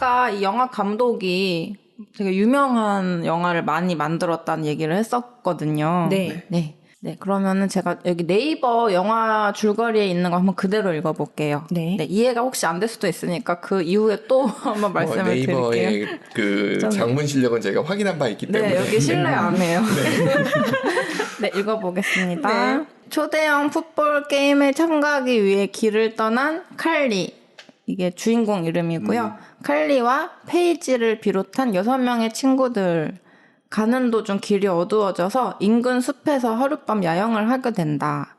아까 이 영화 감독이 되게 유명한 영화를 많이 만들었다는 얘기를 했었거든요. 네. 네. 네, 그러면은 제가 여기 네이버 영화 줄거리에 있는 거 한번 그대로 읽어볼게요. 네. 네, 이해가 혹시 안 될 수도 있으니까 그 이후에 또 한번 말씀을 드릴게요. 네이버의 그 장문 실력은 저희가 확인한 바 있기 때문에. 네, 여기 신뢰 안 해요. 네, 읽어보겠습니다. 네. 초대형 풋볼 게임에 참가하기 위해 길을 떠난 칼리. 이게 주인공 이름이고요. 칼리와 페이지를 비롯한 6명의 친구들. 가는 도중 길이 어두워져서 인근 숲에서 하룻밤 야영을 하게 된다.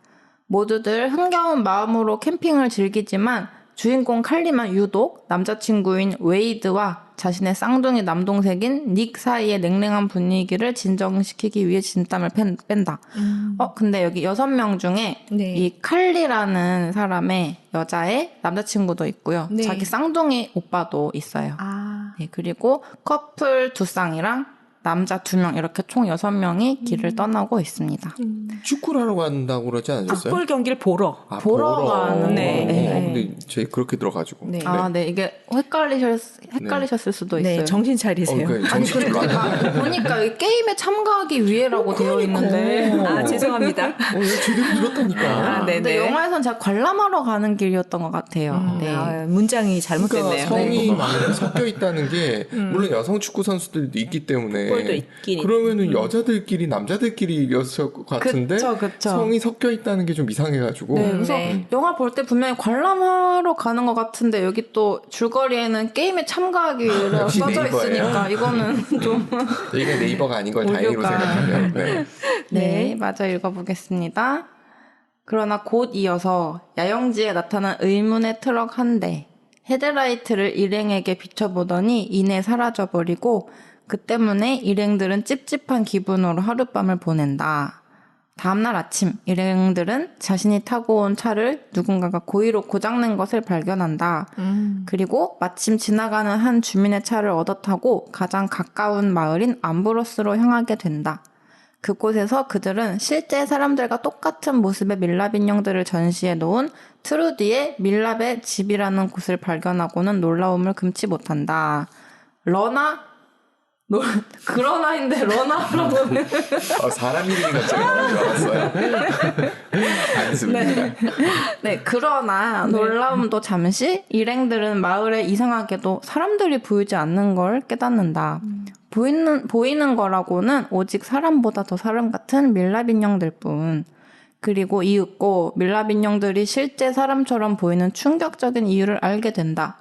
모두들 흥겨운 마음으로 캠핑을 즐기지만 주인공 칼리만 유독 남자친구인 웨이드와 자신의 쌍둥이 남동생인 닉 사이의 냉랭한 분위기를 진정시키기 위해 진땀을 뺀다. 근데 여기 6명 중에 네. 이 칼리라는 사람의 여자의 남자친구도 있고요. 네. 자기 쌍둥이 오빠도 있어요. 네, 그리고 커플 2쌍이랑 남자 2명 이렇게 총 6명이 길을 떠나고 있습니다. 축구를 하러 간다고 그러지 않으셨어요? 풋볼 경기를 보러. 보러 가는 네. 근데 저희 그렇게 들어가지고. 네. 네, 이게 헷갈리셨을 수도 있어요. 네, 정신 차리세요. 그러니까 아니, 정신 근데 좀 안- 보니까 이 게임에 참가하기 위해라고 되어 있는데. 죄송합니다. 제대로 들었다니까. 네. 근데 영화에선 제가 관람하러 가는 길이었던 것 같아요. 네. 문장이 그러니까 잘못됐네요. 성이 많이 섞여 있다는 게 물론 여성 축구 선수들도 있기 때문에 풋볼도 있긴 그러면은 여자들끼리 남자들끼리였을 것 같은데 그쵸. 성이 섞여 있다는 게 좀 이상해가지고 네, 그래서 네. 영화 볼 때 분명히 관람하러 가는 것 같은데 여기 또 줄거리에는 게임에 참가하기 위해라고 역시 써져 네이버예요. 있으니까 이거는 좀 저희가 네이버가 아닌 걸 다행으로 오류가. 생각하면 네. 네, 맞아 읽어보겠습니다. 그러나 곧 이어서 야영지에 나타난 의문의 트럭 한 대. 헤드라이트를 일행에게 비춰보더니 이내 사라져버리고 그 때문에 일행들은 찝찝한 기분으로 하룻밤을 보낸다. 다음날 아침 일행들은 자신이 타고 온 차를 누군가가 고의로 고장낸 것을 발견한다. 그리고 마침 지나가는 한 주민의 차를 얻어 타고 가장 가까운 마을인 암브로스로 향하게 된다. 그곳에서 그들은 실제 사람들과 똑같은 모습의 밀랍 인형들을 전시해 놓은 트루디의 밀랍의 집이라는 곳을 발견하고는 놀라움을 금치 못한다. 그러나인데 러나라고는 사람 이름이 갑자기 나온 줄 알았어요. 아니습니다. 네, 그러나 놀라움도 잠시 일행들은 마을에 이상하게도 사람들이 보이지 않는 걸 깨닫는다. 보이는 거라고는 오직 사람보다 더 사람 같은 밀랍 인형들 뿐. 그리고 이윽고 밀랍 인형들이 실제 사람처럼 보이는 충격적인 이유를 알게 된다.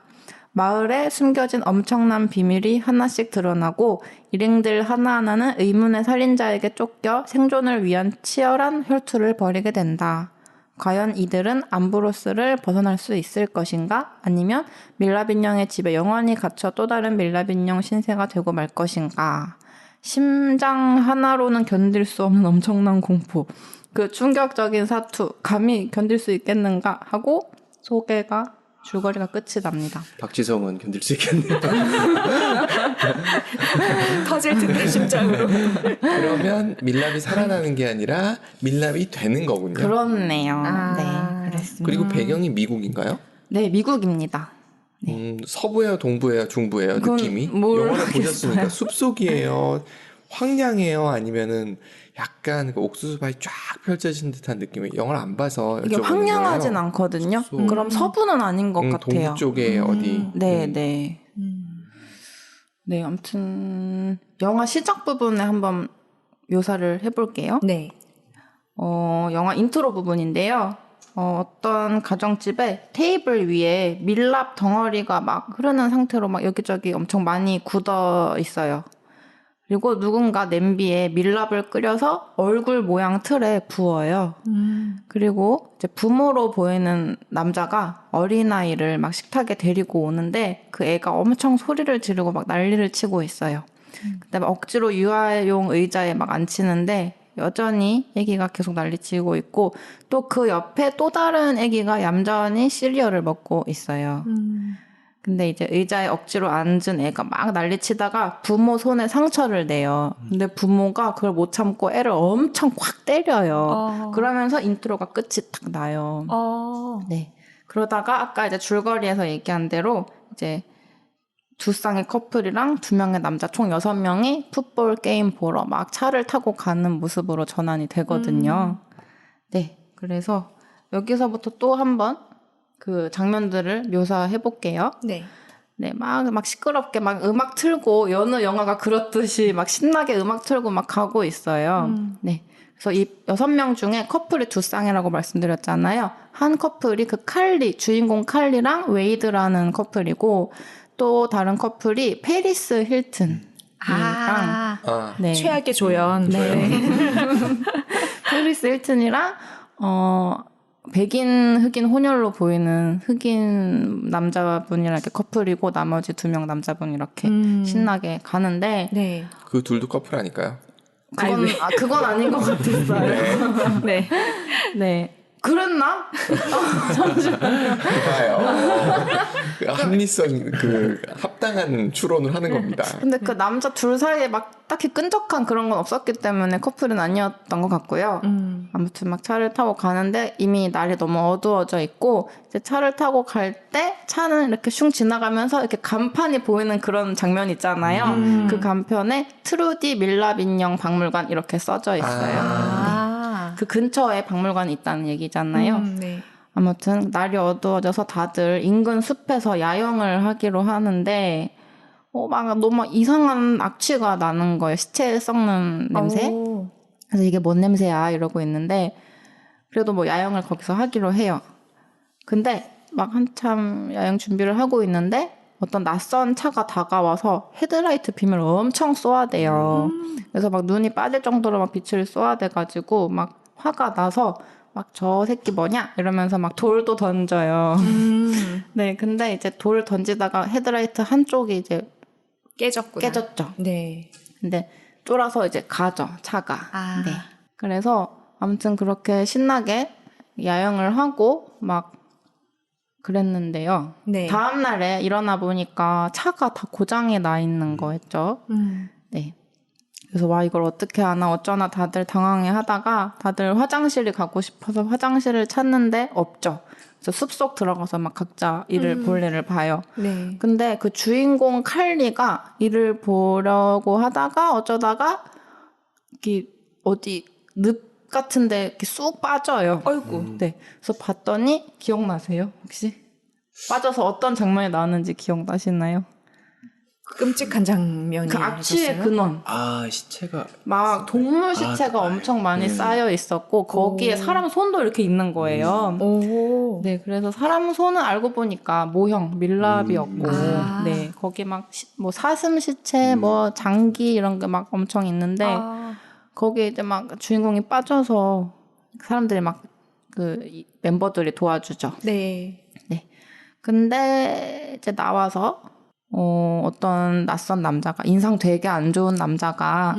마을에 숨겨진 엄청난 비밀이 하나씩 드러나고 일행들 하나하나는 의문의 살인자에게 쫓겨 생존을 위한 치열한 혈투를 벌이게 된다. 과연 이들은 암브로스를 벗어날 수 있을 것인가? 아니면 밀랍 인형의 집에 영원히 갇혀 또 다른 밀랍 인형 신세가 되고 말 것인가? 심장 하나로는 견딜 수 없는 엄청난 공포. 그 충격적인 사투. 감히 견딜 수 있겠는가? 하고 줄거리가 끝이 납니다. 박지성은 견딜 수 있겠네요. 터질 듯한 심장으로. 그러면 밀랍이 살아나는 게 아니라 밀랍이 되는 거군요. 그렇네요. 아. 네, 그렇습니다. 그리고 배경이 미국인가요? 네, 미국입니다. 서부예요, 동부예요, 중부예요, 그건 느낌이? 모르겠어요. 영화를 보셨으니까 숲속이에요, 황량해요, 아니면은 약간 그 옥수수밭이 쫙 펼쳐진 듯한 느낌이 영화를 안 봐서 이게 여쭤보는 황량하진 거예요. 않거든요. 숲속. 그럼 서부는 아닌 것 같아요. 동부 쪽에 어디? 네, 네. 네, 아무튼 영화 시작 부분에 한번 묘사를 해볼게요. 네. 영화 인트로 부분인데요. 어떤 가정집에 테이블 위에 밀랍 덩어리가 막 흐르는 상태로 막 여기저기 엄청 많이 굳어 있어요. 그리고 누군가 냄비에 밀랍을 끓여서 얼굴 모양 틀에 부어요. 그리고 이제 부모로 보이는 남자가 어린아이를 막 식탁에 데리고 오는데 그 애가 엄청 소리를 지르고 막 난리를 치고 있어요. 근데 막 억지로 유아용 의자에 막 앉히는데 여전히 아기가 계속 난리치고 있고 또 그 옆에 또 다른 아기가 얌전히 시리얼을 먹고 있어요. 근데 이제 의자에 억지로 앉은 애가 막 난리치다가 부모 손에 상처를 내요. 근데 부모가 그걸 못 참고 애를 엄청 확 때려요. 그러면서 인트로가 끝이 딱 나요. 네. 그러다가 아까 이제 줄거리에서 얘기한 대로 이제 두 쌍의 커플이랑 두 명의 남자 총 6명이 풋볼 게임 보러 막 차를 타고 가는 모습으로 전환이 되거든요. 네. 그래서 여기서부터 또 한번 그 장면들을 묘사해 볼게요. 네. 네, 막 시끄럽게 막 음악 틀고 여느 영화가 그렇듯이 막 신나게 음악 틀고 막 가고 있어요. 네. 그래서 이 6명 중에 커플이 두 쌍이라고 말씀드렸잖아요. 한 커플이 그 칼리, 주인공 칼리랑 웨이드라는 커플이고 또 다른 커플이 페리스 힐튼이랑 아, 네. 최악의 조연. 네. 페리스 힐튼이랑 백인 흑인 혼혈로 보이는 흑인 남자분이랑 이렇게 커플이고 나머지 2명 남자분 이렇게 신나게 가는데 네. 그 둘도 커플 아닐까요? 그건 아닌 것 같았어요. 네. 네. 그랬나? 잠시만요. 봐요. 그 합리성 그 합당한 추론을 하는 겁니다. 근데 그 남자 둘 사이에 막 딱히 끈적한 그런 건 없었기 때문에 커플은 아니었던 것 같고요. 아무튼 막 차를 타고 가는데 이미 날이 너무 어두워져 있고 이제 차를 타고 갈 때 차는 이렇게 슝 지나가면서 이렇게 간판이 보이는 그런 장면 있잖아요. 그 간판에 트루디 밀랍 인형 박물관 이렇게 써져 있어요. 아. 그 근처에 박물관이 있다는 얘기잖아요. 네. 아무튼 날이 어두워져서 다들 인근 숲에서 야영을 하기로 하는데 막 너무 이상한 악취가 나는 거예요. 시체 썩는 냄새. 오. 그래서 이게 뭔 냄새야 이러고 있는데 그래도 뭐 야영을 거기서 하기로 해요. 근데 막 한참 야영 준비를 하고 있는데 어떤 낯선 차가 다가와서 헤드라이트 빔을 엄청 쏘아대요. 그래서 막 눈이 빠질 정도로 막 빛을 쏘아대가지고 막 화가 나서 막 저 새끼 뭐냐 이러면서 막 돌도 던져요. 네, 근데 이제 돌 던지다가 헤드라이트 한쪽이 이제 깨졌구나. 깨졌죠. 네. 근데 쫄아서 이제 가죠, 차가. 아. 네. 그래서 아무튼 그렇게 신나게 야영을 하고 막 그랬는데요. 네. 다음 날에 일어나 보니까 차가 다 고장이 나 있는 거였죠. 네. 그래서 와 이걸 어떻게 하나 어쩌나 다들 당황해 하다가 다들 화장실에 가고 싶어서 화장실을 찾는데 없죠. 그래서 숲속 들어가서 막 각자 이를 볼일을 봐요. 네. 근데 그 주인공 칼리가 이를 보려고 하다가 어쩌다가 이렇게 어디 늪 같은데 이렇게 쑥 빠져요. 아이고. 네. 그래서 봤더니 기억나세요? 혹시? 빠져서 어떤 장면이 나왔는지 기억나시나요? 끔찍한 장면이 그 악취의 아니었어요? 근원. 아 시체가 막 동물 시체가 엄청 많이 쌓여 있었고 거기에 사람 손도 이렇게 있는 거예요. 오. 네, 그래서 사람 손은 알고 보니까 모형 밀랍이었고, 아. 네, 거기 막 뭐 사슴 시체, 뭐 장기 이런 게 막 엄청 있는데 아. 거기에 이제 막 주인공이 빠져서 사람들이 막 그 멤버들이 도와주죠. 네. 네. 근데 이제 나와서 어떤 낯선 남자가 인상 되게 안 좋은 남자가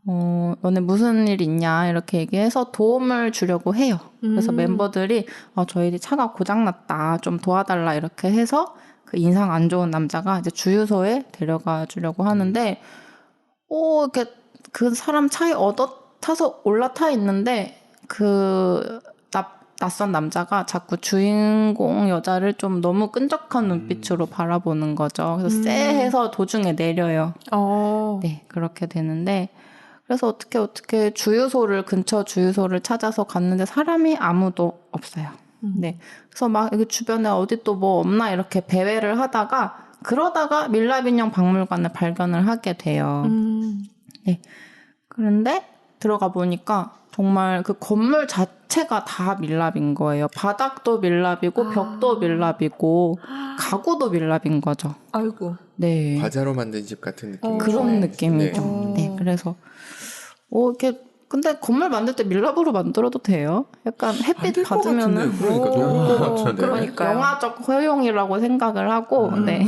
너네 무슨 일 있냐 이렇게 얘기해서 도움을 주려고 해요. 그래서 멤버들이 저희 차가 고장났다 좀 도와달라 이렇게 해서 그 인상 안 좋은 남자가 이제 주유소에 데려가 주려고 하는데 이렇게 그 사람 차에 타서 올라타 있는데 그 낯선 남자가 자꾸 주인공 여자를 좀 너무 끈적한 눈빛으로 바라보는 거죠. 그래서 쎄해서 도중에 내려요. 네, 그렇게 되는데 그래서 어떻게 근처 주유소를 찾아서 갔는데 사람이 아무도 없어요. 네, 그래서 막 여기 주변에 어디 또 뭐 없나 이렇게 배회를 하다가 그러다가 밀랍 인형 박물관을 발견을 하게 돼요. 네, 그런데 들어가 보니까 정말 그 건물 자체가 다 밀랍인 거예요. 바닥도 밀랍이고 벽도 밀랍이고 가구도 밀랍인 거죠. 아이고. 네. 과자로 만든 집 같은 느낌. 그런 느낌이죠. 네. 네. 그래서 이렇게 근데 건물 만들 때 밀랍으로 만들어도 돼요? 약간 햇빛 받으면은 그러니까 너무 같은데. 그러니까요. 영화적 허용이라고 생각을 하고 네.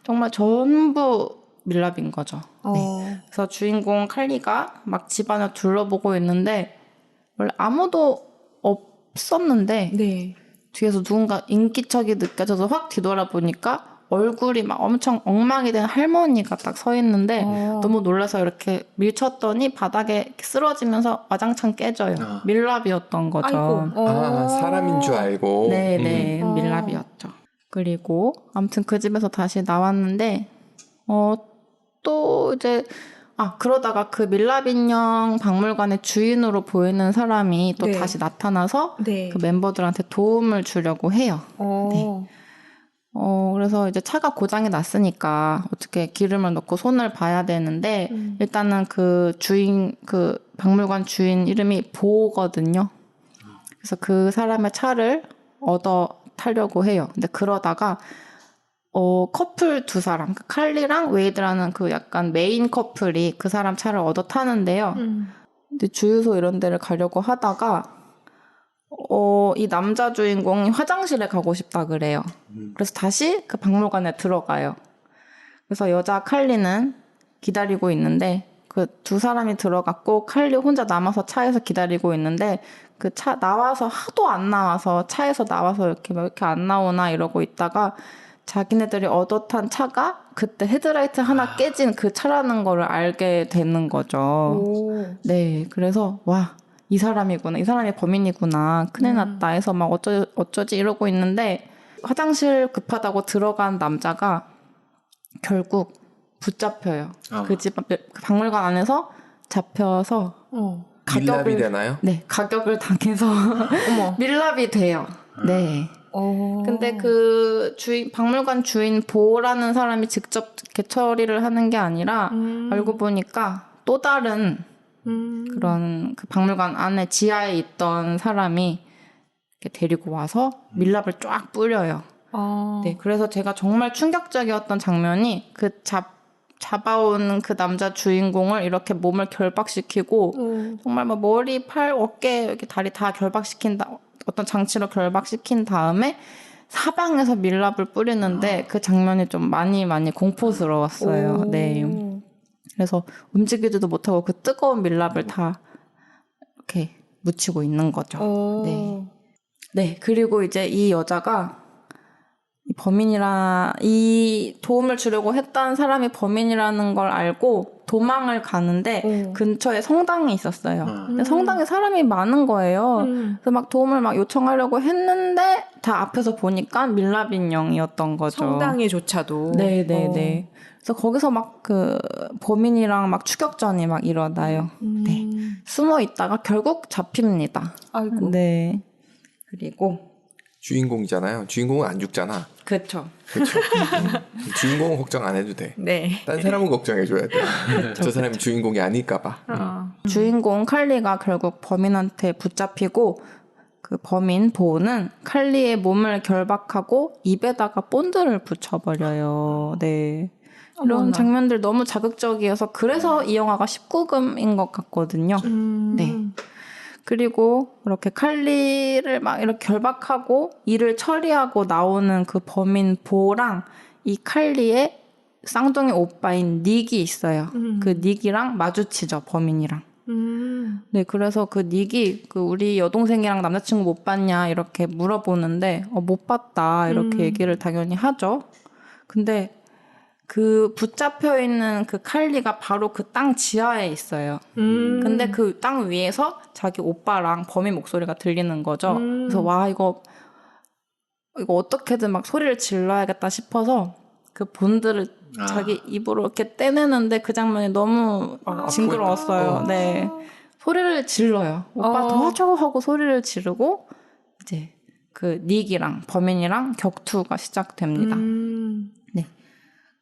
정말 전부 밀랍인 거죠. 네. 그래서 주인공 칼리가 막 집안을 둘러보고 있는데 원래 아무도 없었는데 네. 뒤에서 누군가 인기척이 느껴져서 확 뒤돌아보니까 얼굴이 막 엄청 엉망이 된 할머니가 딱 서 있는데 너무 놀라서 이렇게 밀쳤더니 바닥에 이렇게 쓰러지면서 와장창 깨져요. 밀랍이었던 거죠. 아이고. 사람인 줄 알고. 네네 밀랍이었죠. 그리고 아무튼 그 집에서 다시 나왔는데 또 이제 그러다가 그 밀랍인형 박물관의 주인으로 보이는 사람이 또 네. 다시 나타나서 네. 그 멤버들한테 도움을 주려고 해요. 네. 그래서 이제 차가 고장이 났으니까 어떻게 기름을 넣고 손을 봐야 되는데 일단은 그 박물관 주인 이름이 보거든요. 그래서 그 사람의 차를 얻어 타려고 해요. 근데 그러다가 커플 두 사람, 칼리랑 웨이드라는 그 약간 메인 커플이 그 사람 차를 얻어 타는데요. 근데 주유소 이런 데를 가려고 하다가 이 남자 주인공이 화장실에 가고 싶다 그래요. 그래서 다시 그 박물관에 들어가요. 그래서 여자 칼리는 기다리고 있는데 그 두 사람이 들어갔고 칼리 혼자 남아서 차에서 기다리고 있는데 그 차 나와서 하도 안 나와서 차에서 나와서 이렇게 왜 이렇게 안 나오나 이러고 있다가 자기네들이 얻어 탄 차가 그때 헤드라이트 하나 깨진 그 차라는 거를 알게 되는 거죠. 네, 그래서 이 사람이구나. 이 사람이 범인이구나. 큰일 났다 해서 막 어쩌지 이러고 있는데 화장실 급하다고 들어간 남자가 결국 붙잡혀요. 그 박물관 안에서 잡혀서 밀랍이 되나요? 네, 가격을 당해서 밀랍이 돼요. 네. 근데 그 박물관 주인 보라는 사람이 직접 이렇게 처리를 하는 게 아니라 알고 보니까 또 다른 그런 그 박물관 안에 지하에 있던 사람이 이렇게 데리고 와서 밀랍을 쫙 뿌려요. 네, 그래서 제가 정말 충격적이었던 장면이 그 잡아온 그 남자 주인공을 이렇게 몸을 결박시키고 정말 뭐 머리, 팔, 어깨, 이렇게 다리 다 결박시킨다. 어떤 장치로 결박시킨 다음에 사방에서 밀랍을 뿌리는데 그 장면이 좀 많이 공포스러웠어요. 네. 그래서 움직이지도 못하고 그 뜨거운 밀랍을 다 이렇게 묻히고 있는 거죠. 네. 네. 그리고 이제 이 여자가 이 도움을 주려고 했던 사람이 범인이라는 걸 알고 도망을 가는데 근처에 성당이 있었어요. 근데 성당에 사람이 많은 거예요. 그래서 막 도움을 막 요청하려고 했는데 다 앞에서 보니까 밀랍 인형이었던 거죠. 성당에조차도. 네네네. 그래서 거기서 막 그 범인이랑 막 추격전이 막 일어나요. 네. 숨어 있다가 결국 잡힙니다. 아이고. 네. 그리고 주인공이잖아요. 주인공은 안 죽잖아. 그렇죠. 주인공은 걱정 안 해도 돼. 네. 딴 사람은 걱정해줘야 돼. 저 사람이 주인공이 아닐까봐. 주인공 칼리가 결국 범인한테 붙잡히고 그 범인 보는 칼리의 몸을 결박하고 입에다가 본드를 붙여버려요. 네. 이런 어머나. 장면들 너무 자극적이어서 그래서 이 영화가 19금인 것 같거든요. 네. 그리고 이렇게 칼리를 막 이렇게 결박하고 일을 처리하고 나오는 그 범인 보랑 이 칼리의 쌍둥이 오빠인 닉이 있어요. 그 닉이랑 마주치죠, 범인이랑. 네, 그래서 그 닉이 우리 여동생이랑 남자친구 못 봤냐 이렇게 물어보는데 못 봤다 이렇게 얘기를 당연히 하죠. 근데 그 붙잡혀 있는 그 칼리가 바로 그 땅 지하에 있어요. 근데 그 땅 위에서 자기 오빠랑 범인 목소리가 들리는 거죠. 그래서 이거 어떻게든 막 소리를 질러야겠다 싶어서 그 본드를 자기 입으로 이렇게 떼내는데 그 장면이 너무 징그러웠어요. 네. 소리를 질러요. 오빠 도와줘 하고 소리를 지르고 이제 그 닉이랑 범인이랑 격투가 시작됩니다. 네.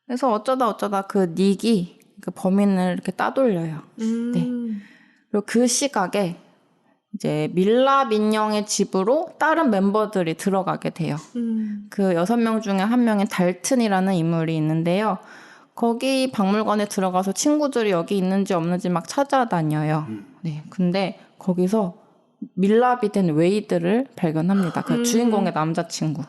그래서 어쩌다 그 닉이 그 범인을 이렇게 따돌려요. 네. 그리고 그 시각에 이제 밀랍 인형의 집으로 다른 멤버들이 들어가게 돼요. 그 6명 중에 한 명인 달튼이라는 인물이 있는데요. 거기 박물관에 들어가서 친구들이 여기 있는지 없는지 막 찾아다녀요. 네. 근데 거기서 밀랍이 된 웨이드를 발견합니다. 그 주인공의 남자친구.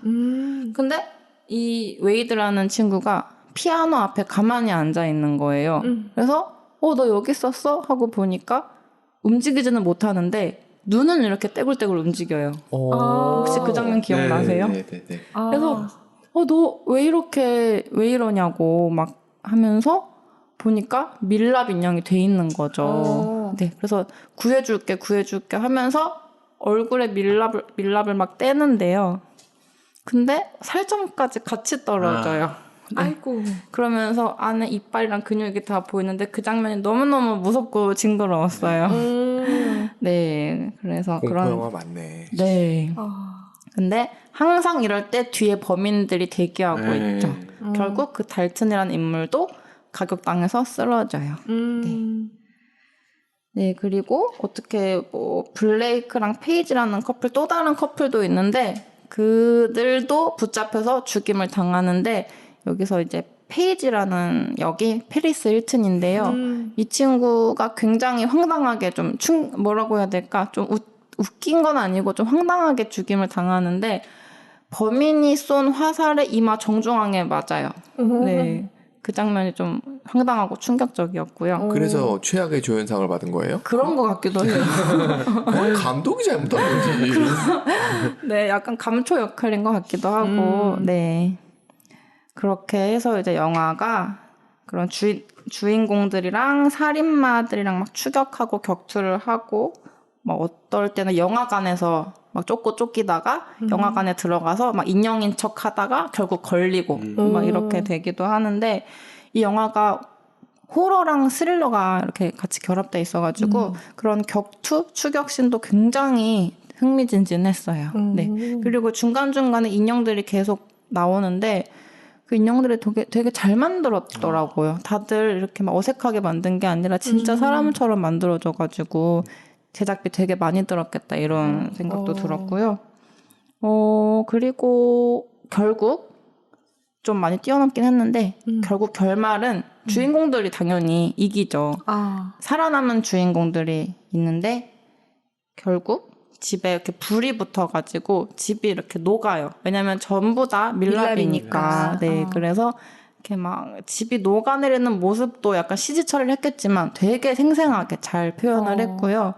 근데 이 웨이드라는 친구가 피아노 앞에 가만히 앉아 있는 거예요. 그래서 너 여기 있었어? 하고 보니까 움직이지는 못하는데 눈은 이렇게 떼굴떼굴 움직여요. 혹시 그 장면 기억나세요? 네. 그래서 너 왜 이러냐고 막 하면서 보니까 밀랍 인형이 돼 있는 거죠. 네, 그래서 구해줄게 하면서 얼굴에 밀랍을 막 떼는데요. 근데 살점까지 같이 떨어져요. 네. 아이고. 그러면서 안에 이빨이랑 근육이 다 보이는데 그 장면이 너무너무 무섭고 징그러웠어요. 네, 그래서 공포 그런 영화 맞네. 네. 아. 근데 항상 이럴 때 뒤에 범인들이 대기하고 네. 있죠. 결국 그 달튼이라는 인물도 가격당해서 쓰러져요. 네, 그리고 어떻게 뭐 블레이크랑 페이지라는 커플, 또 다른 커플도 있는데 그들도 붙잡혀서 죽임을 당하는데 여기서 이제 페이지라는 역이 페리스 힐튼인데요. 이 친구가 굉장히 황당하게 좀 뭐라고 해야 될까? 좀 웃긴 건 아니고 좀 황당하게 죽임을 당하는데 범인이 쏜 화살에 이마 정중앙에 맞아요. 네. 그 장면이 좀 황당하고 충격적이었고요. 그래서 최악의 조연상을 받은 거예요? 그런 것 같기도 해요. 그건 감독이 잘못한 거지. 네, 약간 감초 역할인 것 같기도 하고, 네. 그렇게 해서 이제 영화가 그런 주인공들이랑 살인마들이랑 막 추격하고 격투를 하고, 막 어떨 때는 영화관에서 막 쫓기다가 영화관에 들어가서 막 인형인 척 하다가 결국 걸리고 막 이렇게 되기도 하는데 이 영화가 호러랑 스릴러가 이렇게 같이 결합돼 있어가지고 그런 격투, 추격신도 굉장히 흥미진진했어요. 네. 그리고 중간중간에 인형들이 계속 나오는데 그 인형들이 되게 잘 만들었더라고요. 다들 이렇게 막 어색하게 만든 게 아니라 진짜 사람처럼 만들어져가지고 제작비 되게 많이 들었겠다 이런 생각도 들었고요. 그리고 결국 좀 많이 뛰어넘긴 했는데 결국 결말은 주인공들이 당연히 이기죠. 살아남은 주인공들이 있는데 결국 집에 이렇게 불이 붙어가지고 집이 이렇게 녹아요. 왜냐면 전부 다 밀랍이니까. 네, 그래서 이렇게 막 집이 녹아내리는 모습도 약간 CG 처리를 했겠지만 되게 생생하게 잘 표현을 했고요.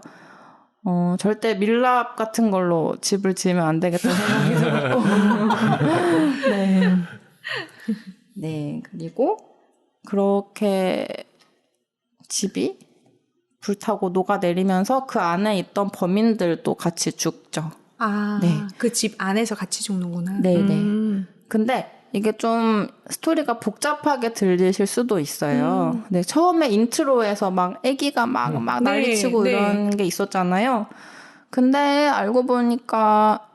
절대 밀랍 같은 걸로 집을 지으면 안 되겠다는 생각이 들었고. 네. 네, 그리고 그렇게 집이 불타고 녹아내리면서 그 안에 있던 범인들도 같이 죽죠. 네. 그 집 안에서 같이 죽는구나. 네네. 근데 이게 좀 스토리가 복잡하게 들리실 수도 있어요. 네, 처음에 인트로에서 막 아기가 막 난리치고 네. 이런 게 있었잖아요. 근데 알고 보니까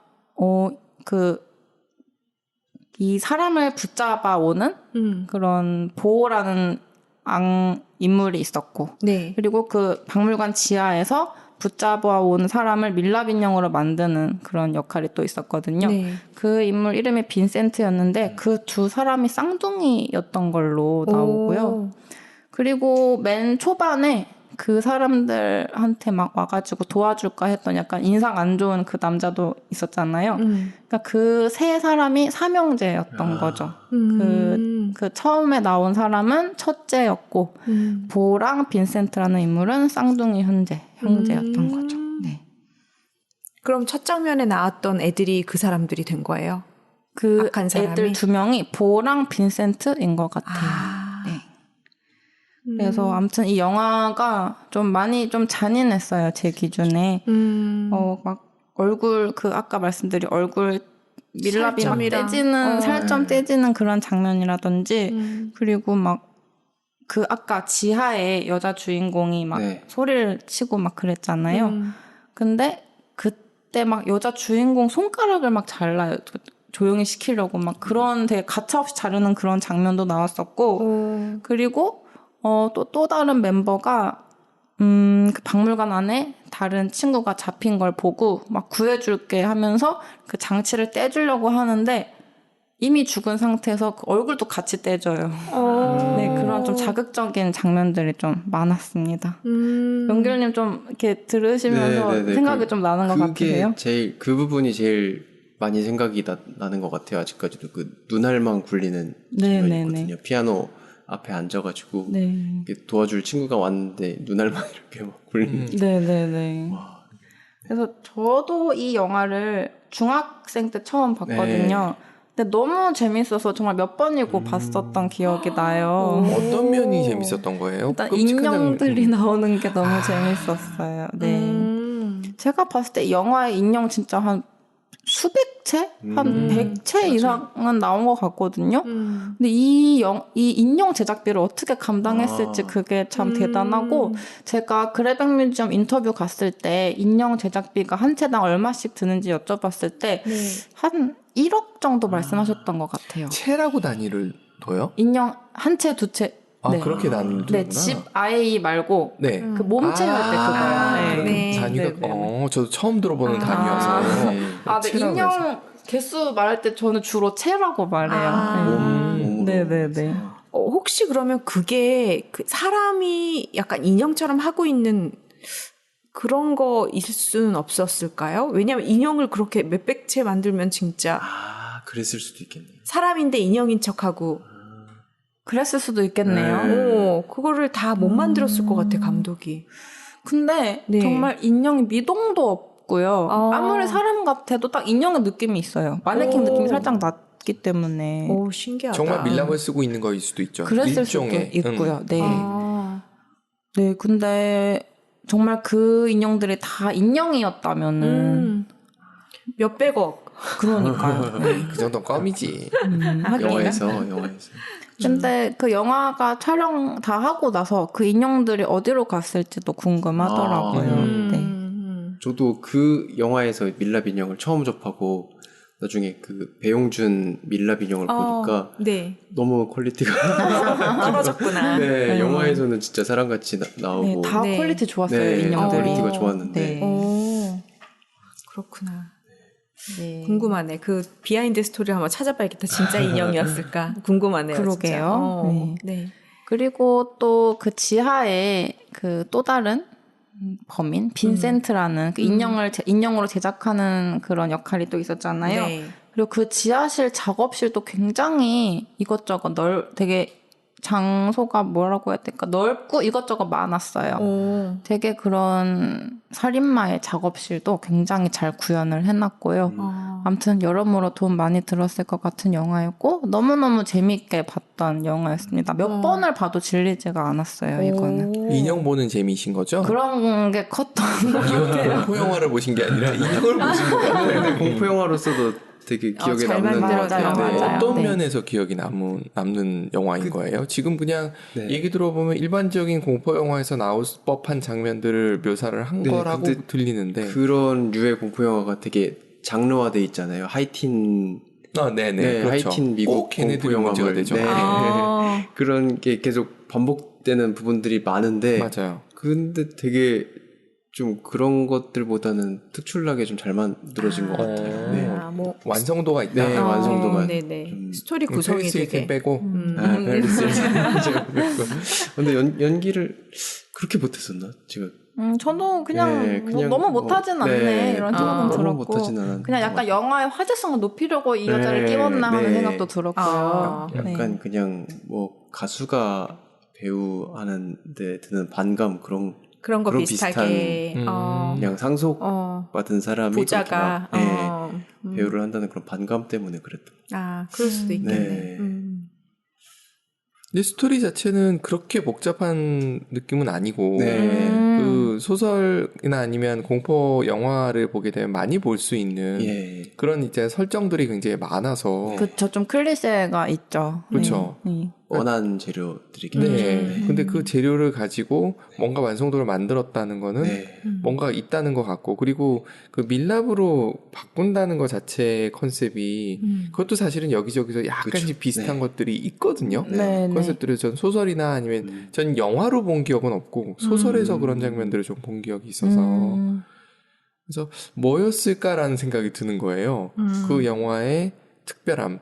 이 사람을 붙잡아 오는 그런 보호라는 인물이 있었고, 네. 그리고 그 박물관 지하에서 붙잡아 온 사람을 밀랍 인형으로 만드는 그런 역할이 또 있었거든요. 네. 그 인물 이름이 빈센트였는데 그 두 사람이 쌍둥이였던 걸로 나오고요. 그리고 맨 초반에 그 사람들한테 막 와가지고 도와줄까 했던 약간 인상 안 좋은 그 남자도 있었잖아요. 그러니까 그 세 사람이 삼형제였던 거죠. 그 처음에 나온 사람은 첫째였고 보랑 빈센트라는 인물은 쌍둥이 형제였던 거죠. 네. 그럼 첫 장면에 나왔던 애들이 그 사람들이 된 거예요? 그 악한 사람이? 애들 두 명이 보랑 빈센트인 것 같아요. 네. 그래서 아무튼 이 영화가 좀 많이 좀 잔인했어요, 제 기준에. 막 얼굴 아까 말씀드린 얼굴 밀랍이 막 살점이랑. 떼지는 살점 떼지는 그런 장면이라든지 그리고 막 그 아까 지하에 여자 주인공이 막 네. 소리를 치고 막 그랬잖아요. 근데 그때 막 여자 주인공 손가락을 막 잘라요. 조용히 시키려고 막 그런 되게 가차없이 자르는 그런 장면도 나왔었고 그리고 또 다른 멤버가 그 박물관 안에 다른 친구가 잡힌 걸 보고 막 구해줄게 하면서 그 장치를 떼주려고 하는데 이미 죽은 상태에서 그 얼굴도 같이 떼줘요. 네, 그런 좀 자극적인 장면들이 좀 많았습니다. 연결님 좀 이렇게 들으시면서 네네네. 생각이 좀 나는 것 같으세요? 그 부분이 제일 많이 생각이 나는 것 같아요. 아직까지도 그 눈알만 굴리는 장면이거든요. 피아노 앞에 앉아가지고 네. 이렇게 도와줄 친구가 왔는데 눈알만 이렇게 막 굴리는. 네네네. 그래서 저도 이 영화를 중학생 때 처음 봤거든요. 근데 너무 재밌어서 정말 몇 번이고 봤었던 기억이 나요. 어떤 면이 재밌었던 거예요? 일단 끔찍한 인형들이 나오는 게 너무 재밌었어요. 네. 제가 봤을 때 이 영화의 인형 진짜 한 수백 채? 한 음. 100채 이상은 나온 것 같거든요. 근데 이 인용 제작비를 어떻게 감당했을지 아. 그게 참 대단하고, 제가 그레뱅 뮤지엄 인터뷰 갔을 때 인용 제작비가 한 채당 얼마씩 드는지 여쭤봤을 때 한 1억 정도 말씀하셨던 것 같아요. 채라고 단위를 둬요? 인형 한 채, 두 채. 아 네. 그렇게 나누는구나. 네, 집 아이 말고 네. 그 몸체 할 때 그거요. 네. 네. 단위가 네, 네. 저도 처음 들어보는 단위여서 네. 아, 네. 채라고 해서. 인형 개수 말할 때 저는 주로 채라고 말해요. 아. 몸으로 네네네. 해서. 혹시 그러면 그게 그 사람이 약간 인형처럼 하고 있는 그런 거일 수는 없었을까요? 왜냐하면 인형을 그렇게 몇백 채 만들면 진짜 그랬을 수도 있겠네요. 사람인데 인형인 척하고 그랬을 수도 있겠네요. 네. 그거를 다 못 만들었을 것 같아 감독이. 근데 네. 정말 인형이 미동도 없고요. 아. 아무리 사람 같아도 딱 인형의 느낌이 있어요. 마네킹 오. 느낌이 살짝 났기 때문에 오 신기하다. 정말 밀랍을 쓰고 있는 거일 수도 있죠. 그랬을 일종의. 수도 있고요. 네. 아. 네, 근데 정말 그 인형들이 다 인형이었다면은 몇백억. 그러니까요. 네. 그 정도는 껌이지. 하긴. 영화에서. 근데 그 영화가 촬영 다 하고 나서 그 인형들이 어디로 갔을지도 궁금하더라고요. 아, 네. 저도 그 영화에서 밀랍 인형을 처음 접하고 나중에 그 배용준 밀랍 인형을 보니까 네. 너무 퀄리티가 떨어졌구나. 네, 영화에서는 진짜 사람같이 나오고 네, 다 네. 퀄리티 좋았어요, 네, 인형들이. 퀄리티가 좋았는데 네. 오, 그렇구나. 네. 궁금하네. 그 비하인드 스토리를 한번 찾아봐야겠다. 진짜 인형이었을까? 궁금하네요. 그러게요. 진짜. 네. 네. 그리고 또 그 지하에 그 또 다른 범인 빈센트라는 그 인형으로 제작하는 그런 역할이 또 있었잖아요. 네. 그리고 그 지하실 작업실도 굉장히 이것저것 되게 장소가 뭐라고 해야 될까 넓고 이것저것 많았어요. 오. 되게 그런 살인마의 작업실도 굉장히 잘 구현을 해놨고요. 아무튼 여러모로 돈 많이 들었을 것 같은 영화였고 너무너무 재미있게 봤던 영화였습니다. 몇 번을 봐도 질리지가 않았어요. 이거는. 인형 보는 재미이신 거죠? 그런 게 컸던 것 이건 같아요. 공포 영화를 보신 게 아니라 이걸 보신 것 같아요. 공포 영화로서도 되게 기억에 잘 남는 것 만들었어요. 같아요. 맞아요. 어떤 네. 면에서 기억이 남는 영화인 거예요? 지금 그냥 네. 얘기 들어보면 일반적인 공포 영화에서 나올 법한 장면들을 묘사를 한 네, 거라고 근데 들리는데. 그런 류의 공포 영화가 되게 장르화돼 있잖아요. 하이틴 네네. 네, 그렇죠. 하이틴 미국 꼭 걔네들이 공포 문제가 영화물. 되죠. 네. 아. 그런 게 계속 반복되는 부분들이 많은데 맞아요. 근데 되게 좀 그런 것들보다는 특출나게 좀 잘 만들어진 것 같아요. 네. 뭐 완성도가 있다. 네, 완성도가 네네. 좀 스토리 구성이 페리스 힐튼 되게 빼고. 페리스 근데 연기를 그렇게 못했었나? 제가 저도 그냥, 네, 뭐 너무 못하진 않네 네, 이런 생각은 너무 들었고 못하진 않았는데 그냥 약간 영화의 화제성을 높이려고 이 여자를 네, 띄웠나 하는 네. 생각도 들었고요. 아, 약간 그냥 뭐 가수가 배우 하는데 드는 반감 그런 그런 거 그런 비슷하게 비슷한, 그냥 상속 받은 사람이 보자가 그렇게 막, 배우를 한다는 그런 반감 때문에 그랬던. 그럴 수도 있겠네. 네. 근데 스토리 자체는 그렇게 복잡한 느낌은 아니고 네. 그 소설이나 아니면 공포 영화를 보게 되면 많이 볼 수 있는 예. 그런 이제 설정들이 굉장히 많아서 그쵸, 좀 클리셰가 있죠. 그렇죠. 네. 원한 재료들이긴 네. 하죠. 근데 그 재료를 가지고 뭔가 완성도를 만들었다는 거는 네. 뭔가 있다는 것 같고 그리고 그 밀랍으로 바꾼다는 것 자체의 컨셉이 그것도 사실은 여기저기서 약간씩 그쵸. 비슷한 네. 것들이 있거든요. 네, 네. 컨셉들을 전 소설이나 아니면 전 영화로 본 기억은 없고 소설에서 그런 장면들을 좀 본 기억이 있어서 그래서 뭐였을까라는 생각이 드는 거예요. 그 영화의 특별함.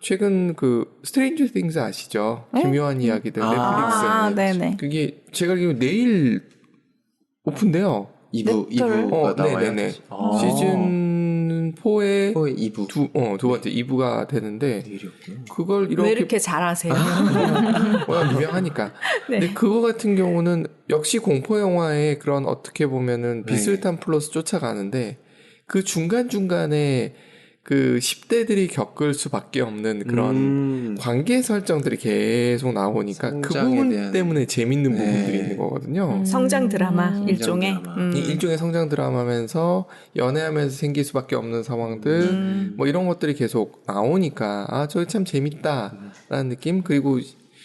최근 그 스트레인저 띵스 아시죠? 기묘한 이야기들 넷플릭스. 아, 네네. 그게 제가 알기로 내일 오픈돼요. 2부가 나와요. 네네네. 아. 시즌 4의 2부. 두 번째 2부가 되는데 내일이었구나. 그걸 왜 이렇게 이렇게 잘하세요? 워낙 유명하니까. 근데 그거 같은 경우는 역시 공포 영화의 그런 어떻게 보면은 비슷한 플롯을 쫓아가는데 그 중간중간에 그 10대들이 겪을 수밖에 없는 그런 관계 설정들이 계속 나오니까 그 성장에 부분 대한- 때문에 재밌는 네. 부분들이 있는 거거든요. 성장 드라마 일종의. 드라마. 이 일종의 성장 드라마면서 연애하면서 생길 수밖에 없는 상황들 뭐 이런 것들이 계속 나오니까 아 저게 참 재밌다라는 느낌. 그리고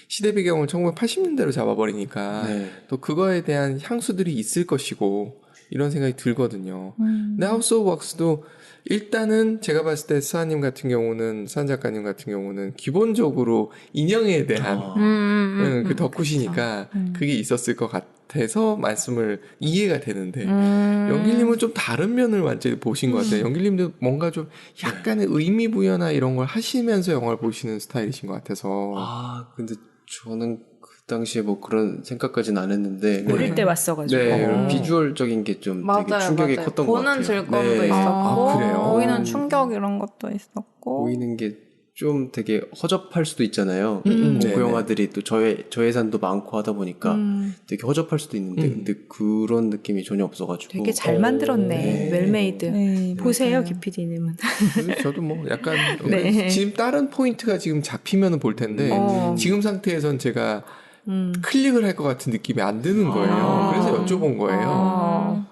시대 배경을 1980년대로 잡아버리니까 네. 또 그거에 대한 향수들이 있을 것이고 이런 생각이 들거든요. 근데 하우스 오브 왁스도 일단은 제가 봤을 때 수아님 같은 경우는 수아 작가님 같은 경우는 기본적으로 인형에 대한 그 덕후시니까 그게 있었을 것 같아서 말씀을 이해가 되는데 영길님은 좀 다른 면을 완전히 보신 것 같아요. 영길님도 뭔가 좀 약간의 의미 부여나 이런 걸 하시면서 영화를 보시는 스타일이신 것 같아서 아, 근데 저는 그 당시에 뭐 그런 생각까지는 안 했는데. 어릴 때 왔어가지고. 네, 이런 비주얼적인 게 좀 되게 충격이 컸던 것 같아요. 보는 즐거움도 네. 있었고 아, 그래요? 보이는 충격 이런 것도 있었고 보이는 게 좀 되게 허접할 수도 있잖아요. 네네. 그 영화들이 또 저예산도 많고 하다 보니까 되게 허접할 수도 있는데 근데 그런 느낌이 전혀 없어가지고 되게 잘 만들었네. 네. 웰메이드. 네, 보세요, 맞아요. 기피디님은. 그래서 저도 뭐 약간 네. 지금 다른 포인트가 지금 잡히면 볼 텐데 지금 상태에선 제가 클릭을 할 것 같은 느낌이 안 드는 거예요. 그래서 여쭤본 거예요.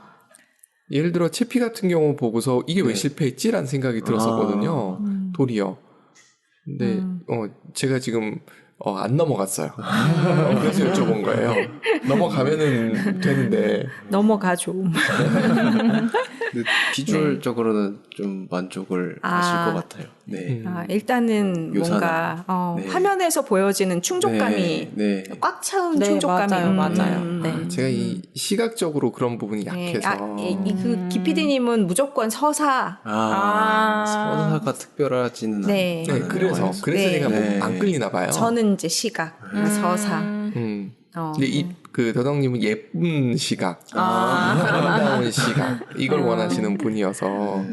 예를 들어 채피 같은 경우 보고서 이게 왜 실패했지라는 생각이 들었었거든요. 도리어. 근데 제가 지금 안 넘어갔어요. 그래서 여쭤본 거예요. 넘어가면은 되는데. 넘어가 좀. 근데 비주얼적으로는 좀 만족을 하실 것 같아요. 네. 일단은 묘사나. 뭔가 네. 화면에서 보여지는 충족감이 네. 꽉 차은 네, 충족감이 맞아요. 네. 제가 이 시각적으로 그런 부분이 네. 약해서. 그 기피디님은 무조건 서사. 서사가 특별하지는 네. 네, 않아요. 그래서 네. 제가 네. 뭐 안 끌리나 봐요. 저는 이제 시각, 서사. 근데 그 더덕님은 예쁜 시각, 아름다운 시각 이걸 원하시는 분이어서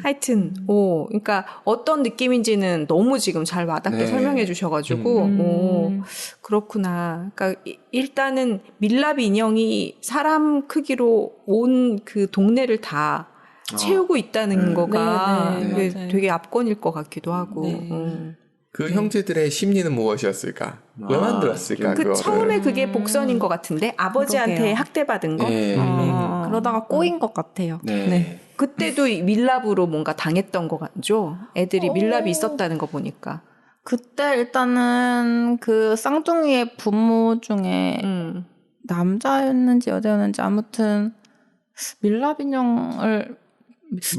하여튼, 그러니까 어떤 느낌인지는 너무 지금 잘 와닿게 네. 설명해 주셔가지고, 그렇구나. 그러니까 일단은 밀랍 인형이 사람 크기로 온 그 동네를 다 채우고 있다는 거가 네, 그게 맞아요. 되게 압권일 것 같기도 하고. 네. 그 형제들의 심리는 무엇이었을까? 왜 만들었을까? 그 그거를. 처음에 그게 복선인 것 같은데 아버지한테 그러게요. 학대받은 거. 네. 그러다가 꼬인 것 같아요. 네. 그때도 이 밀랍으로 뭔가 당했던 거 같죠. 애들이 밀랍이 있었다는 거 보니까. 그때 일단은 그 쌍둥이의 부모 중에 남자였는지 여자였는지 아무튼 밀랍 인형을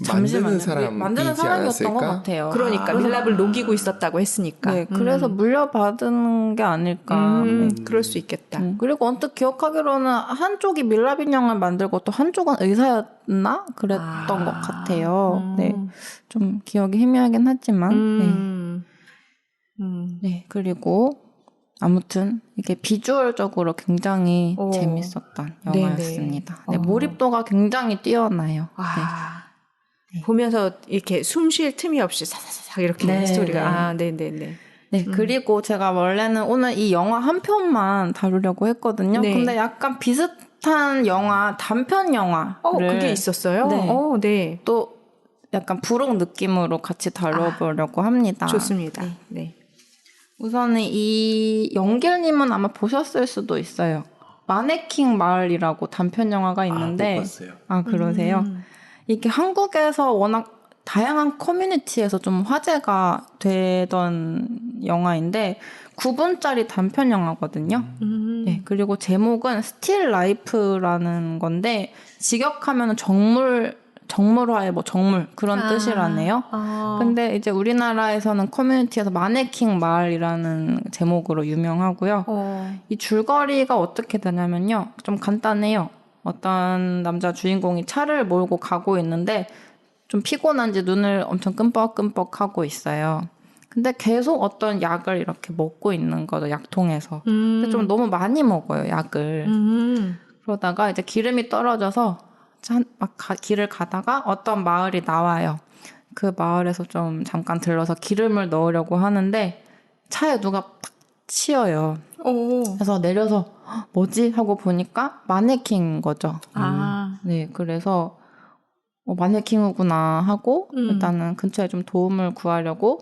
만드는 사람이지 만드는 사람이었던 것 않았을까? 같아요. 그러니까 밀랍을 녹이고 있었다고 했으니까. 네, 그래서 물려받은 게 아닐까. 그럴 수 있겠다. 그리고 언뜻 기억하기로는 한쪽이 밀랍 인형을 만들고 또 한쪽은 의사였나 그랬던 것 같아요. 네, 좀 기억이 희미하긴 하지만. 네, 그리고 아무튼 이게 비주얼적으로 굉장히 재밌었던 영화였습니다. 네, 몰입도가 굉장히 뛰어나요. 보면서 이렇게 숨 쉴 틈이 없이 사사사삭 이렇게 네, 스토리가. 네. 네네네. 네, 그리고 제가 원래는 오늘 이 영화 한 편만 다루려고 했거든요. 네. 근데 약간 비슷한 영화, 단편 영화를 그게 있었어요? 네. 네. 또 약간 부록 느낌으로 같이 다뤄보려고 합니다. 좋습니다. 네. 우선은 이 영길님은 아마 보셨을 수도 있어요. 마네킹 마을이라고 단편 영화가 있는데 못 봤어요. 그러세요? 이게 한국에서 워낙 다양한 커뮤니티에서 좀 화제가 되던 영화인데 9분짜리 단편 영화거든요. 네, 그리고 제목은 스틸 라이프라는 건데 직역하면 정물화의 정물 그런 뜻이라네요. 근데 이제 우리나라에서는 커뮤니티에서 마네킹 마을이라는 제목으로 유명하고요. 이 줄거리가 어떻게 되냐면요. 좀 간단해요. 어떤 남자 주인공이 차를 몰고 가고 있는데 좀 피곤한지 눈을 엄청 끔뻑끔뻑 하고 있어요. 근데 계속 어떤 약을 이렇게 먹고 있는 거죠. 약통에서. 근데 좀 너무 많이 먹어요. 약을. 그러다가 이제 기름이 떨어져서 길을 가다가 어떤 마을이 나와요. 그 마을에서 좀 잠깐 들러서 기름을 넣으려고 하는데 차에 누가 탁 치여요. 그래서 내려서 뭐지? 하고 보니까 마네킹인 거죠. 네, 그래서 마네킹이구나 하고 일단은 근처에 좀 도움을 구하려고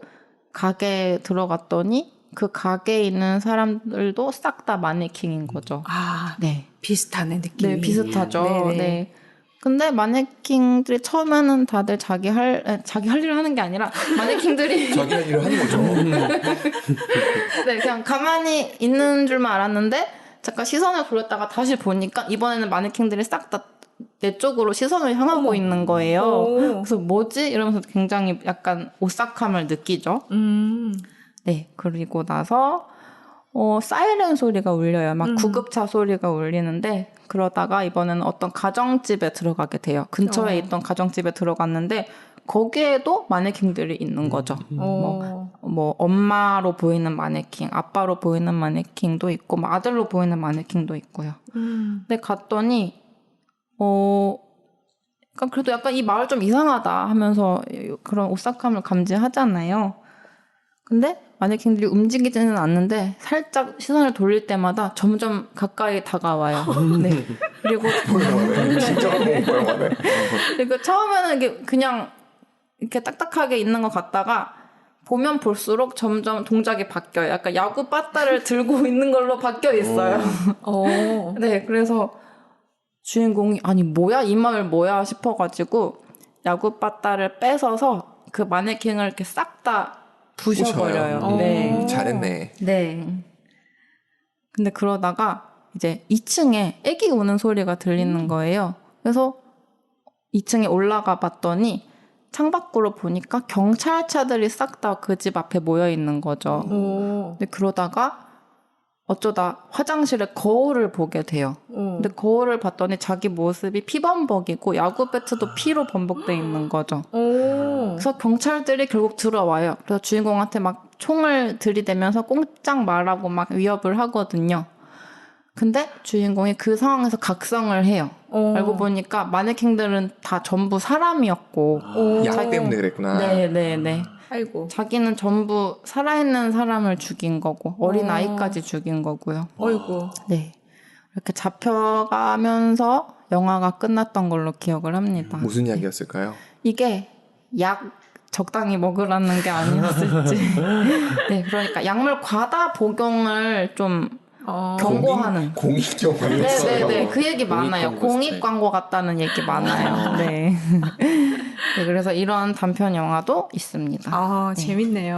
가게에 들어갔더니 그 가게에 있는 사람들도 싹 다 마네킹인 거죠. 아, 네. 비슷하네, 느낌이. 네, 비슷하죠. 네네. 네. 근데 마네킹들이 처음에는 다들 자기 할 일을 하는 게 아니라 마네킹들이 자기 할 일을 하는 거죠. 네, 그냥 가만히 있는 줄만 알았는데 잠깐 시선을 돌렸다가 다시 보니까 이번에는 마네킹들이 싹 다 내 쪽으로 시선을 향하고 있는 거예요. 오. 그래서 뭐지? 이러면서 굉장히 약간 오싹함을 느끼죠. 네, 그리고 나서 사이렌 소리가 울려요. 막 구급차 소리가 울리는데 그러다가 이번에는 어떤 가정집에 들어가게 돼요. 근처에 있던 가정집에 들어갔는데 거기에도 마네킹들이 있는 거죠. 뭐 엄마로 보이는 마네킹, 아빠로 보이는 마네킹도 있고 뭐 아들로 보이는 마네킹도 있고요. 근데 갔더니 그러니까 그래도 약간 이 마을 좀 이상하다 하면서 그런 오싹함을 감지하잖아요. 근데 마네킹들이 움직이지는 않는데 살짝 시선을 돌릴 때마다 점점 가까이 다가와요. 네. 그리고 진짜 영화네. 그리고 처음에는 이게 그냥 이렇게 딱딱하게 있는 것 같다가 보면 볼수록 점점 동작이 바뀌어요. 약간 야구 빠따를 들고 있는 걸로 바뀌어 있어요. 네, 그래서 주인공이 아니 뭐야 이 마을 뭐야 싶어가지고 야구 빠따를 뺏어서 그 마네킹을 이렇게 싹 다 부셔버려요. 네. 잘했네. 네. 근데 그러다가 이제 2층에 애기 우는 소리가 들리는 거예요. 그래서 2층에 올라가 봤더니 창밖으로 보니까 경찰차들이 싹 다 그 집 앞에 모여 있는 거죠. 근데 그러다가 어쩌다 화장실에 거울을 보게 돼요. 근데 거울을 봤더니 자기 모습이 피범벅이고 야구 배트도 피로 범벅돼 있는 거죠. 그래서 경찰들이 결국 들어와요. 그래서 주인공한테 막 총을 들이대면서 꼼짝 말라고 막 위협을 하거든요. 근데 주인공이 그 상황에서 각성을 해요. 알고 보니까 마네킹들은 다 전부 사람이었고 약 때문에 그랬구나. 네네네. 아이고. 자기는 전부 살아있는 사람을 죽인 거고 어린 아이까지 죽인 거고요. 아이고. 네. 이렇게 잡혀가면서 영화가 끝났던 걸로 기억을 합니다. 무슨 약이었을까요? 이게 약 적당히 먹으라는 게 아니었을지. 네, 그러니까 약물 과다 복용을 좀 경고하는. 공익적 광고였어요. 네네네. 그 얘기 많아요. 광고 공익 스타일. 광고 같다는 얘기 많아요. 네. 네. 그래서 이런 단편 영화도 있습니다. 아, 재밌네요.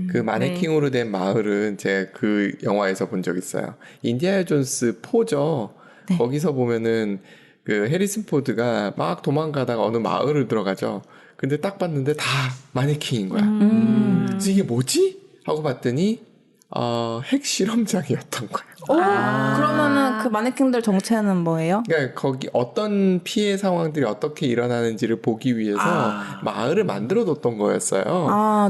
그 마네킹으로 된 마을은 제가 그 영화에서 본 적 있어요. 인디아나 존스 4죠. 네. 거기서 보면은 그 해리슨 포드가 막 도망가다가 어느 마을을 들어가죠. 근데 딱 봤는데 다 마네킹인 거야. 그래서 이게 뭐지? 하고 봤더니 핵 실험장이었던 거예요. 그러면은 그 마네킹들 정체는 뭐예요? 그러니까 거기 어떤 피해 상황들이 어떻게 일어나는지를 보기 위해서 마을을 만들어뒀던 거였어요.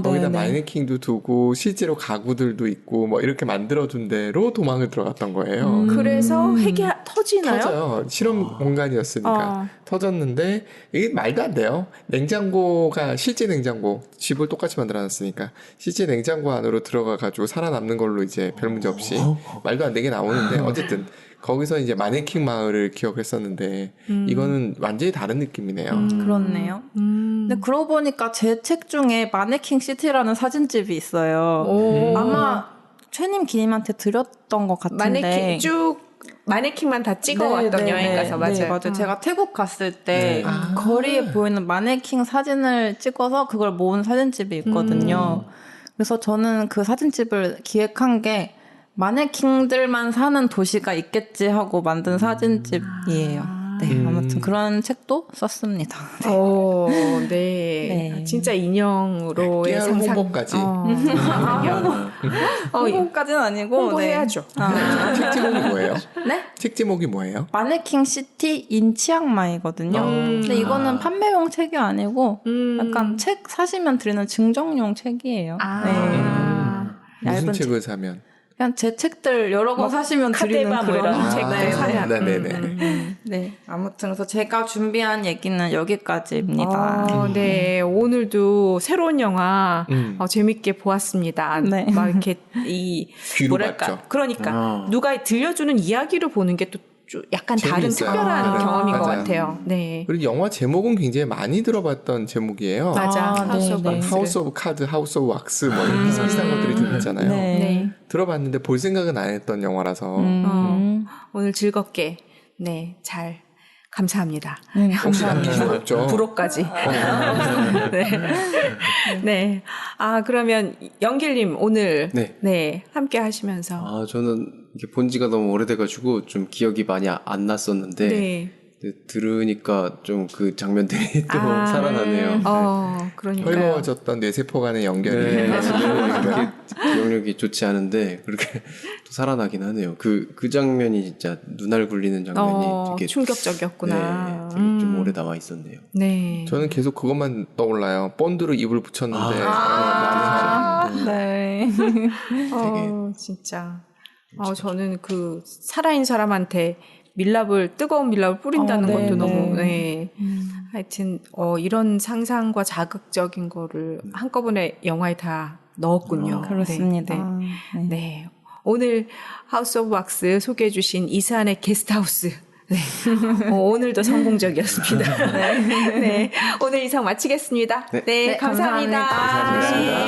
거기다 네네. 마네킹도 두고 실제로 가구들도 있고 뭐 이렇게 만들어둔 대로 도망을 들어갔던 거예요. 그래서 핵이 터지나요? 터져요. 실험 공간이었으니까 터졌는데 이게 말도 안 돼요. 냉장고가 실제 냉장고 집을 똑같이 만들어놨으니까 실제 냉장고 안으로 들어가가지고 살아남는 걸로 이제 별 문제 없이 말도 안 되게 나오는데 어쨌든 거기서 이제 마네킹 마을을 기억했었는데 이거는 완전히 다른 느낌이네요. 그렇네요. 근데 그러고 보니까 제 책 중에 마네킹 시티라는 사진집이 있어요. 아마 최님 기님한테 드렸던 것 같은데. 마네킹만 다 찍어왔던 여행 가서 맞아요. 네, 맞아요. 제가 태국 갔을 때 거리에 보이는 마네킹 사진을 찍어서 그걸 모은 사진집이 있거든요. 그래서 저는 그 사진집을 기획한 게 마네킹들만 사는 도시가 있겠지 하고 만든 사진집이에요. 네, 아무튼 그런 책도 썼습니다. 네. 네. 진짜 인형으로의 깨알 상상. 홍보까지. 홍보까지는 아니고 홍보해야죠. 책 제목이 뭐예요? 네? 책 제목이 뭐예요? 마네킹 시티 인 치앙마이거든요. 근데 이거는 판매용 책이 아니고 약간 책 사시면 드리는 증정용 책이에요. 네. 무슨 얇은 책을 사면? 그냥 제 책들 여러 권 사시면 드리는 카데바 뭐 그런 이런 책들 사면. 네네네. 네, 아무튼 그래서 제가 준비한 얘기는 여기까지입니다. 네, 오늘도 새로운 영화 음. 재밌게 보았습니다. 네. 막 이렇게 귀로 뭐랄까? 봤죠. 그러니까 누가 들려주는 이야기를 보는 게 또 약간 다른 재미있어요. 특별한 경험인 것 맞아요. 같아요. 네. 그리고 영화 제목은 굉장히 많이 들어봤던 제목이에요. 맞아. 하우스 오브 왁스. 하우스 오브 카드, 하우스 오브 왁스 뭐 이런 비슷비슷한 것들이 좀 있잖아요. 네. 들어봤는데 볼 생각은 안 했던 영화라서 오늘 즐겁게 잘 감사합니다. 혹시 남길 수 없죠. 불호까지. 네. 아, 그러면 영길님 오늘 함께 하시면서 저는 이게 본 지가 너무 오래돼가지고 좀 기억이 많이 안 났었는데 근데 들으니까 좀 그 장면들이 또 살아나네요. 그러니까요. 헐거워졌던 뇌세포 간의 연결이 그렇게 기억력이 좋지 않은데 그렇게 또 살아나긴 하네요. 그 장면이 진짜 눈알 굴리는 장면이 되게 충격적이었구나. 되게 좀 오래 남아 있었네요. 네. 저는 계속 그것만 떠올라요. 본드로 입을 붙였는데 네. 진짜. 저는 그 살아있는 사람한테 뜨거운 밀랍을 뿌린다는 것도 너무, 하여튼, 이런 상상과 자극적인 거를 한꺼번에 영화에 다 넣었군요. 그렇습니다. 네. 오늘 하우스 오브 왁스 소개해주신 이사안의 게스트하우스. 네. 오늘도 성공적이었습니다. 네. 오늘 이상 마치겠습니다. 네. 감사합니다. 감사합니다.